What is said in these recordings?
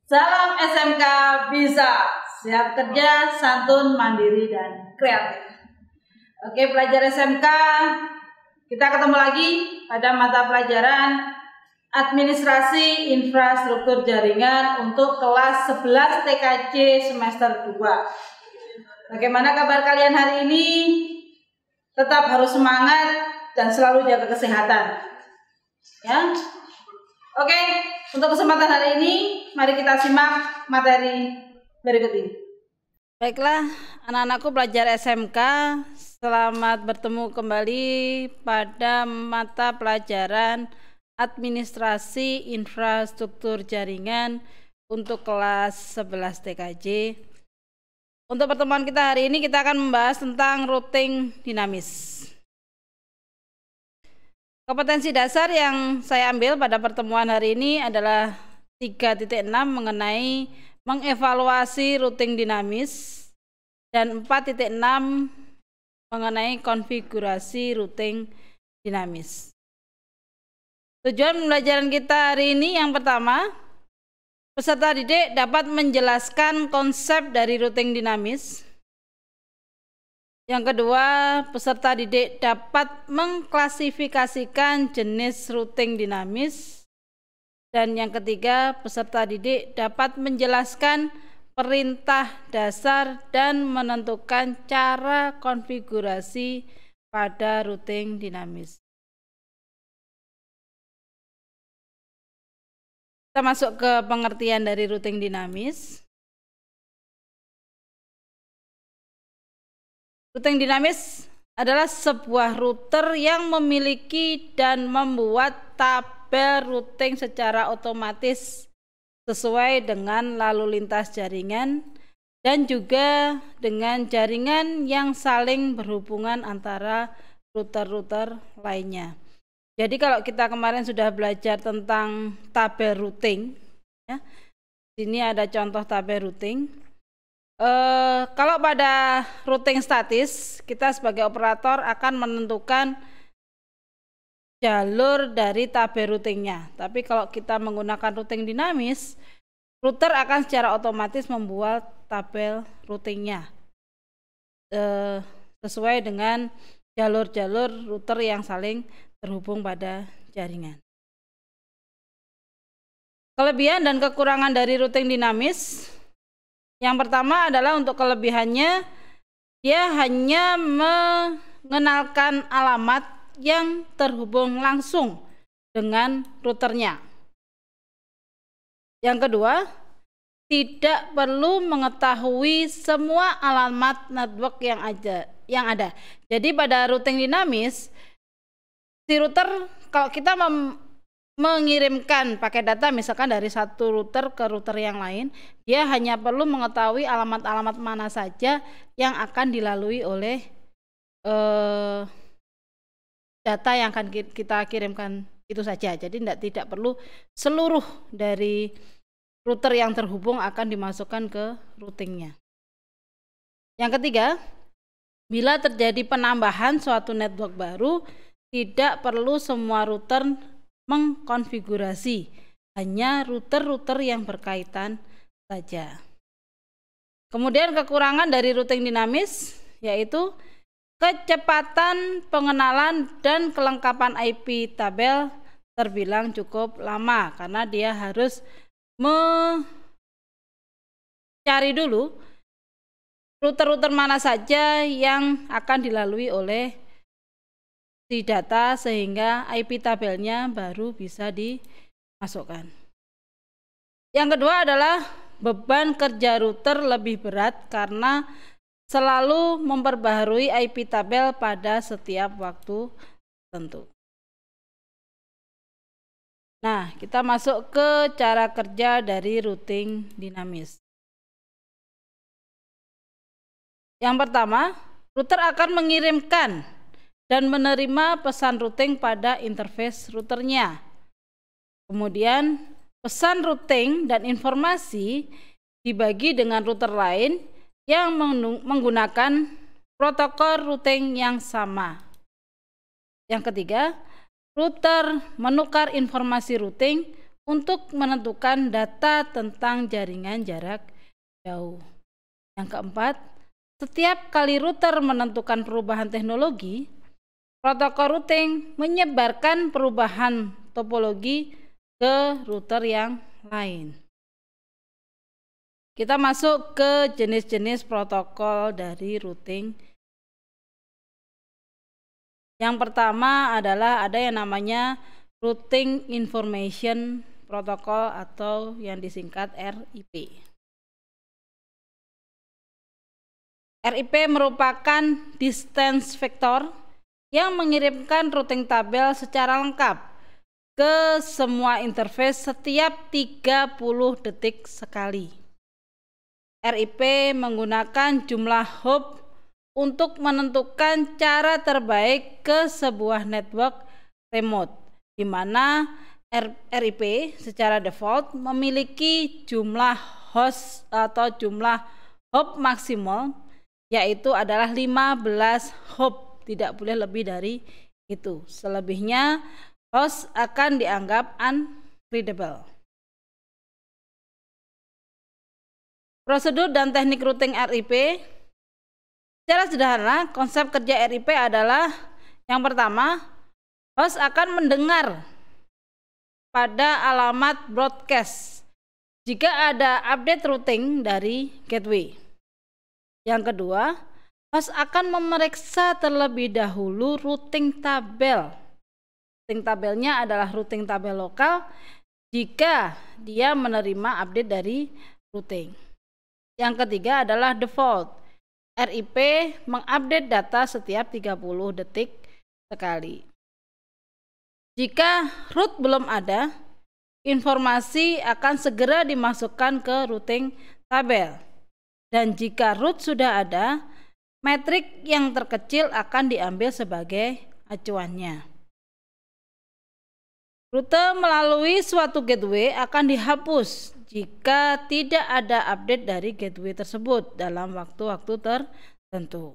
Salam SMK bisa, siap kerja, santun, mandiri, dan kreatif. Oke pelajar SMK, kita ketemu lagi pada mata pelajaran Administrasi Infrastruktur Jaringan untuk kelas 11 TKJ semester 2. Bagaimana kabar kalian hari ini? Tetap harus semangat dan selalu jaga kesehatan. Ya. Oke, untuk kesempatan hari ini, mari kita simak materi berikut ini. Baiklah, anak-anakku pelajar SMK, selamat bertemu kembali pada mata pelajaran Administrasi Infrastruktur Jaringan untuk kelas 11 TKJ. Untuk pertemuan kita hari ini, kita akan membahas tentang routing dinamis. Kompetensi dasar yang saya ambil pada pertemuan hari ini adalah 3.6 mengenai mengevaluasi routing dinamis dan 4.6 mengenai konfigurasi routing dinamis. Tujuan pembelajaran kita hari ini yang pertama, peserta didik dapat menjelaskan konsep dari routing dinamis. Yang kedua, peserta didik dapat mengklasifikasikan jenis routing dinamis. Dan yang ketiga, peserta didik dapat menjelaskan perintah dasar dan menentukan cara konfigurasi pada routing dinamis. Kita masuk ke pengertian dari routing dinamis. Routing dinamis adalah sebuah router yang memiliki dan membuat tabel routing secara otomatis sesuai dengan lalu lintas jaringan dan juga dengan jaringan yang saling berhubungan antara router-router lainnya. Jadi kalau kita kemarin sudah belajar tentang tabel routing, ya, sini ada contoh tabel routing. Kalau pada routing statis, kita sebagai operator akan menentukan jalur dari tabel routingnya. Tapi kalau kita menggunakan routing dinamis, router akan secara otomatis membuat tabel routingnya sesuai dengan jalur-jalur router yang saling terhubung pada jaringan. Kelebihan dan kekurangan dari routing dinamis. Yang pertama adalah untuk kelebihannya, dia hanya mengenalkan alamat yang terhubung langsung dengan routernya. Yang kedua, tidak perlu mengetahui semua alamat network yang ada. Jadi pada routing dinamis, si router kalau kita mengirimkan pakai data misalkan dari satu router ke router yang lain, dia hanya perlu mengetahui alamat-alamat mana saja yang akan dilalui oleh data yang akan kita kirimkan itu saja. Jadi tidak perlu seluruh dari router yang terhubung akan dimasukkan ke routingnya. Yang ketiga, bila terjadi penambahan suatu network baru, tidak perlu semua router mengkonfigurasi, hanya router-router yang berkaitan saja. Kemudian kekurangan dari routing dinamis yaitu kecepatan pengenalan dan kelengkapan IP tabel terbilang cukup lama karena dia harus mencari dulu router-router mana saja yang akan dilalui oleh si data sehingga IP tabelnya baru bisa dimasukkan. Yang kedua adalah beban kerja router lebih berat karena selalu memperbaharui IP tabel pada setiap waktu tertentu. Nah, kita masuk ke cara kerja dari routing dinamis. Yang pertama, router akan mengirimkan dan menerima pesan routing pada interface routernya. Kemudian pesan routing dan informasi dibagi dengan router lain yang menggunakan protokol routing yang sama. Yang ketiga, router menukar informasi routing untuk menentukan data tentang jaringan jarak jauh. Yang keempat, setiap kali router menentukan perubahan teknologi, protokol routing menyebarkan perubahan topologi ke router yang lain. Kita masuk ke jenis-jenis protokol dari routing. Yang pertama adalah ada yang namanya Routing Information Protocol atau yang disingkat RIP. RIP merupakan distance vector yang mengirimkan routing tabel secara lengkap ke semua interface setiap 30 detik sekali. RIP menggunakan jumlah hop untuk menentukan cara terbaik ke sebuah network remote, di mana RIP secara default memiliki jumlah host atau jumlah hop maksimal, yaitu adalah 15 hop, tidak boleh lebih dari itu. Selebihnya host akan dianggap unreadable. Prosedur dan teknik routing RIP. Secara sederhana, konsep kerja RIP adalah yang pertama, host akan mendengar pada alamat broadcast jika ada update routing dari gateway. Yang kedua, host akan memeriksa terlebih dahulu routing tabel. Routing tabelnya adalah routing tabel lokal jika dia menerima update dari routing. Yang ketiga adalah default. RIP mengupdate data setiap 30 detik sekali. Jika root belum ada, informasi akan segera dimasukkan ke routing tabel. Dan jika root sudah ada, metrik yang terkecil akan diambil sebagai acuannya. Rute melalui suatu gateway akan dihapus jika tidak ada update dari gateway tersebut dalam waktu-waktu tertentu.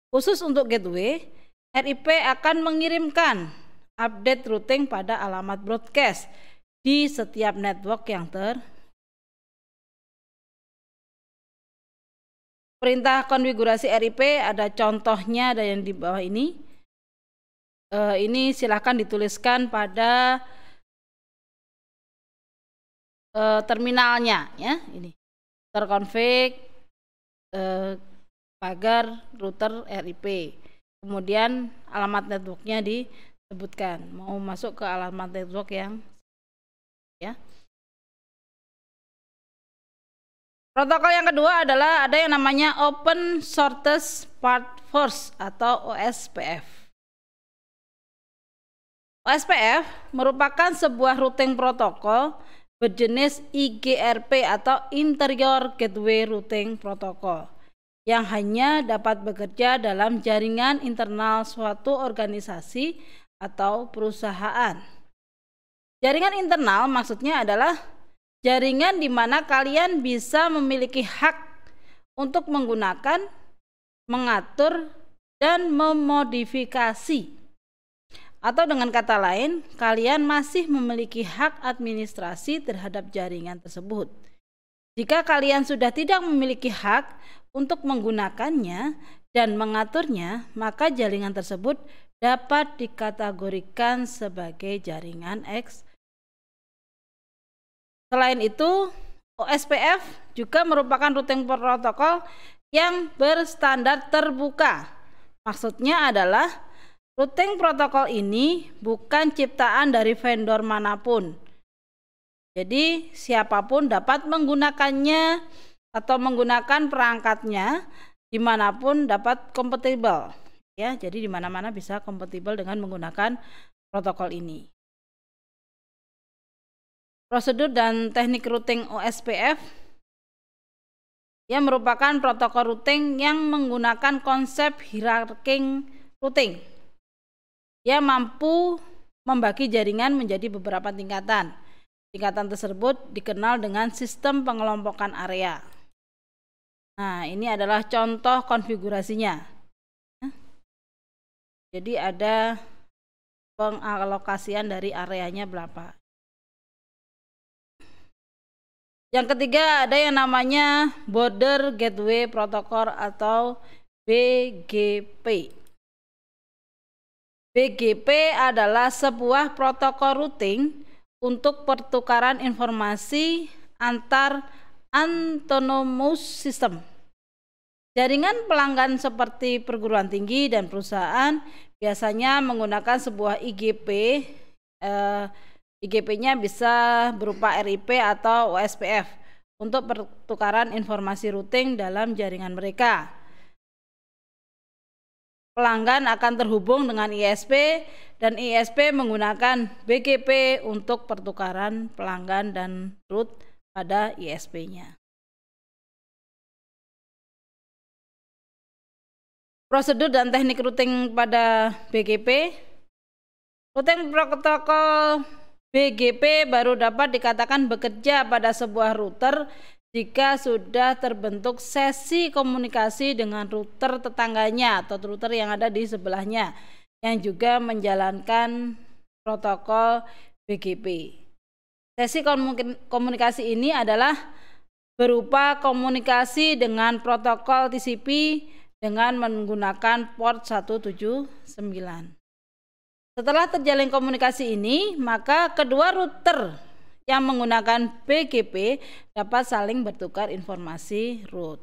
Khusus untuk gateway, RIP akan mengirimkan update routing pada alamat broadcast di setiap network yang Perintah konfigurasi RIP ada contohnya, ada yang di bawah ini. Ini silahkan dituliskan pada terminalnya, ya. Ini terkonfig pagar router RIP. Kemudian alamat networknya disebutkan. Mau masuk ke alamat network yang, ya. Protokol yang kedua adalah ada yang namanya Open Shortest Path First atau OSPF. OSPF merupakan sebuah routing protokol berjenis IGRP atau Interior Gateway Routing Protocol yang hanya dapat bekerja dalam jaringan internal suatu organisasi atau perusahaan. Jaringan internal maksudnya adalah jaringan di mana kalian bisa memiliki hak untuk menggunakan, mengatur, dan memodifikasi. Atau dengan kata lain, kalian masih memiliki hak administrasi terhadap jaringan tersebut. Jika kalian sudah tidak memiliki hak untuk menggunakannya dan mengaturnya, maka jaringan tersebut dapat dikategorikan sebagai jaringan X. Selain itu, OSPF juga merupakan routing protokol yang berstandar terbuka. Maksudnya adalah routing protokol ini bukan ciptaan dari vendor manapun. Jadi siapapun dapat menggunakannya atau menggunakan perangkatnya dimanapun dapat kompatibel. Ya, jadi dimana-mana bisa kompatibel dengan menggunakan protokol ini. Prosedur dan teknik routing OSPF yang merupakan protokol routing yang menggunakan konsep hierarchy routing. Ia mampu membagi jaringan menjadi beberapa tingkatan. Tingkatan tersebut dikenal dengan sistem pengelompokan area. Nah, ini adalah contoh konfigurasinya. Jadi ada pengalokasian dari areanya berapa. Yang ketiga ada yang namanya Border Gateway Protocol atau BGP. BGP adalah sebuah protokol routing untuk pertukaran informasi antar autonomous system. Jaringan pelanggan seperti perguruan tinggi dan perusahaan biasanya menggunakan sebuah IGP. IGP-nya bisa berupa RIP atau OSPF untuk pertukaran informasi routing dalam jaringan mereka. Pelanggan akan terhubung dengan ISP dan ISP menggunakan BGP untuk pertukaran pelanggan dan root pada ISP-nya. Prosedur dan teknik routing pada BGP. Routing protokol BGP baru dapat dikatakan bekerja pada sebuah router jika sudah terbentuk sesi komunikasi dengan router tetangganya atau router yang ada di sebelahnya yang juga menjalankan protokol BGP. Sesi komunikasi ini adalah berupa komunikasi dengan protokol TCP dengan menggunakan port 179. Setelah terjalin komunikasi ini, maka kedua router yang menggunakan BGP dapat saling bertukar informasi root.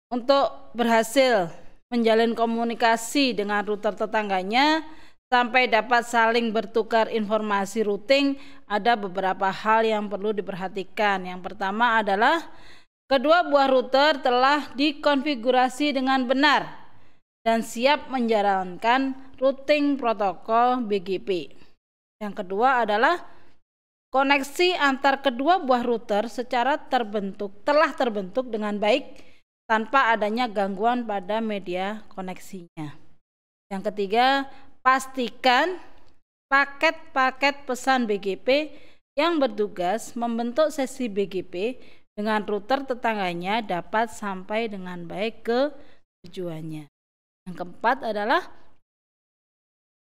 Untuk berhasil menjalin komunikasi dengan router tetangganya sampai dapat saling bertukar informasi routing, ada beberapa hal yang perlu diperhatikan. Yang pertama adalah kedua buah router telah dikonfigurasi dengan benar dan siap menjalankan routing protokol BGP. Yang kedua adalah koneksi antar kedua buah router telah terbentuk dengan baik tanpa adanya gangguan pada media koneksinya. Yang ketiga, pastikan paket-paket pesan BGP yang bertugas membentuk sesi BGP dengan router tetangganya dapat sampai dengan baik ke tujuannya. Yang keempat adalah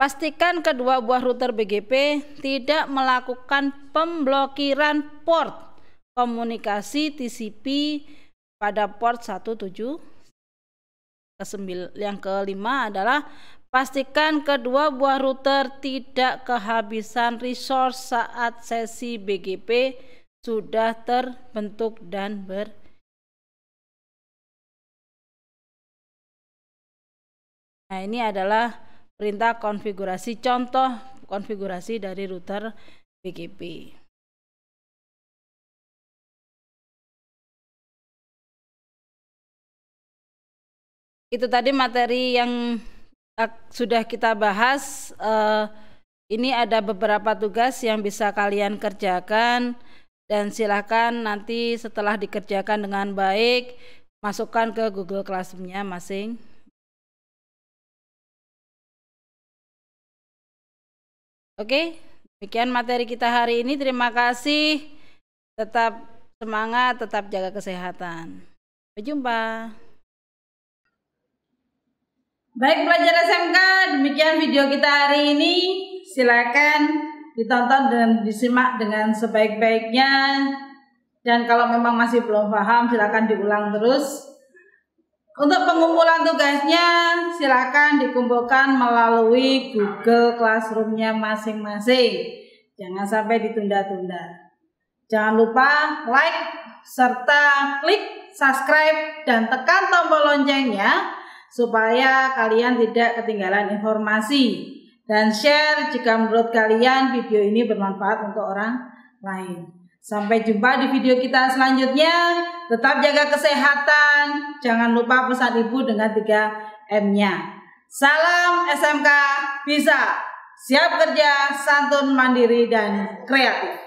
pastikan kedua buah router BGP tidak melakukan pemblokiran port komunikasi TCP pada port 179. Yang kelima adalah pastikan kedua buah router tidak kehabisan resource saat sesi BGP sudah terbentuk dan Nah, ini adalah perintah konfigurasi, contoh konfigurasi dari router BGP. Itu tadi materi yang sudah kita bahas. Ini ada beberapa tugas yang bisa kalian kerjakan dan silakan nanti setelah dikerjakan dengan baik masukkan ke Google Classroom-nya masing. Oke, demikian materi kita hari ini. Terima kasih. Tetap semangat, tetap jaga kesehatan. Sampai jumpa. Baik pelajar SMK, demikian video kita hari ini. Silakan ditonton dan disimak dengan sebaik-baiknya. Dan kalau memang masih belum paham, silakan diulang terus. Untuk pengumpulan tugasnya silakan dikumpulkan melalui Google Classroom-nya masing-masing. Jangan sampai ditunda-tunda. Jangan lupa like serta klik subscribe dan tekan tombol loncengnya supaya kalian tidak ketinggalan informasi. Dan share jika menurut kalian video ini bermanfaat untuk orang lain. Sampai jumpa di video kita selanjutnya. Tetap jaga kesehatan. Jangan lupa pesan ibu dengan 3M-nya. Salam SMK bisa. Siap kerja, santun, mandiri, dan kreatif.